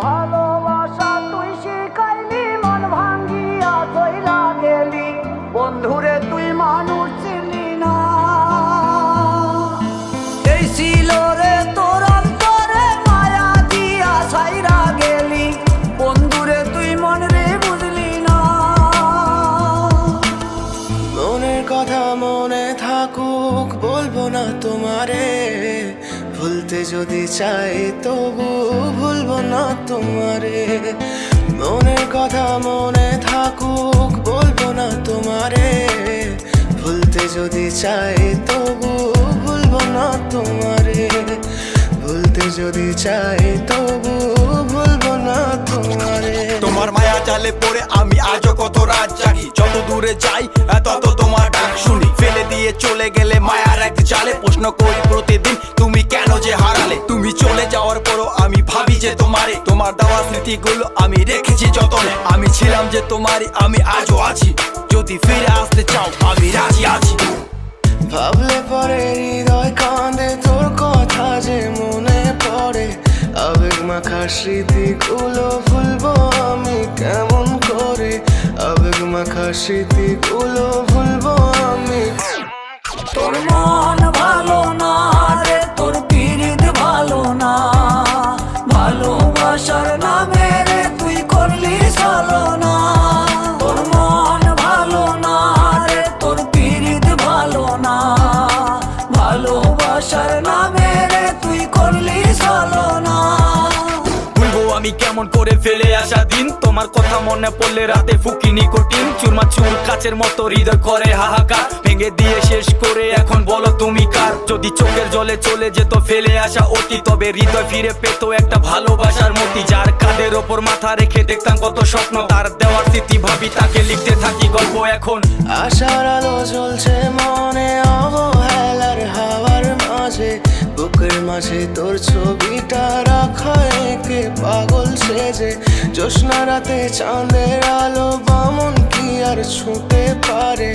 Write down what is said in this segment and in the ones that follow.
ভালোবাসা তুই শিখাইলি, মন ভাঙ্গিয়া চইলা গেলি, বন্ধুরে তুই মানুষ চিনলি না। এই ছিল রে তোর অন্তরে মায়া দিয়া ছাইরা গেলি, বন্ধুরে তুই মন রে বুঝলি না। মনের কথা মনে থাকুক বলবো না তোমারে, ভুলতে যদি চাই তবু ভুলবো না তোমারে। মনের কথা মনে থাকুক বলবো না তোমারে, ভুলতে যদি চাই তবু ভুলবো না তোমারে। ভুলতে যদি চাই তবু ভুলবো না তোমারে। তোমার মায়া জালে পড়ে আমি আজও কত রাত জাগি, যত দূরে যাই তত তোমার ডাক শুনি। ফেলে দিয়ে চলে গেলে মায়ার এক জালে প্রশ্ন করি প্রতিদিন তুমি কেন যে হারালে। তুমি চলে যাওয়ার পরও আমি ভাবি যে তোমারে, তোমার দেওয়া স্মৃতিগুলো আমি রেখেছি যতনে। আমি ছিলাম যে তোমারই, আমি আজও আছি, যদি ফিরে আসতে চাও আমি রাজি আছি। ভাবলে পরে হৃদয় কাঁদে, তোর কথা যে মনে পড়ে। আবেগ মাখা স্মৃতিগুলো ভুলবো আমি কেমন করে। আবেগ মাখা স্মৃতিগুলো ভুলবো আমি। তোর মন ভালো না রে, তোর পিরিত ভালো না, ভালোবাসার নামে রে তুই করলি ছলনা। তোর মন ভালো না রে, তোর পিরিত ভালো না, ভালোবাসার নামে রে তুই করলি ছলনা। ভুলবো আমি কেমন করে ফেলে আসা দিন, তোমার কথা মনে পড়লে রাতে ফুকি নিকোটিন। চুরমা চুর কাচের মতো হৃদয় করে হাহাকার, ভেঙে দিয়ে শেষ করে এখন বলো তুমি কার। যদি চোখের জলে চলে যেত ফেলে আসা অতি, তবে হৃদয় ফিরে পেত একটা ভালোবাসার মতি। যার কাঁধের ওপর মাথা রেখে দেখতাম কত স্বপ্ন, তার দেওয়ার স্মৃতি ভাবি তাকে লিখতে থাকি গল্প এখন। আশার আলো জ্বলছে মনে অবহেলার হাওয়ার মাঝে, বুকের মাঝে তোর ছবিটা রাখা একে পাগল সেজে। জ্যোৎস্না রাতে চাঁদের আলো বামন কি আর ছুঁতে পারে।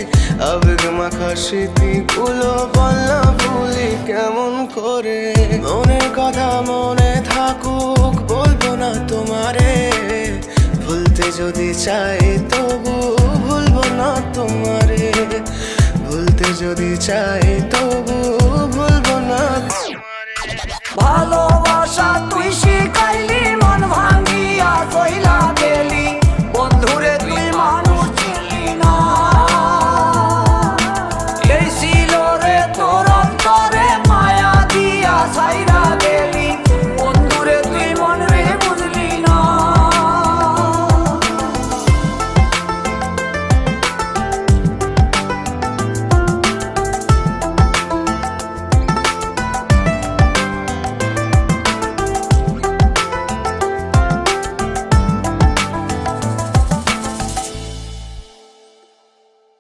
আবেগ মাখা স্মৃতিগুলো বলনা ভুলি কেমন করে। মনের কথা মনে থাকুক বলবো না তোমারে, ভুলতে যদি চাই তবু ভুলবো না তোমারে। ভুলতে যদি চাই তবু ভুলবো না তোমারে। ভালো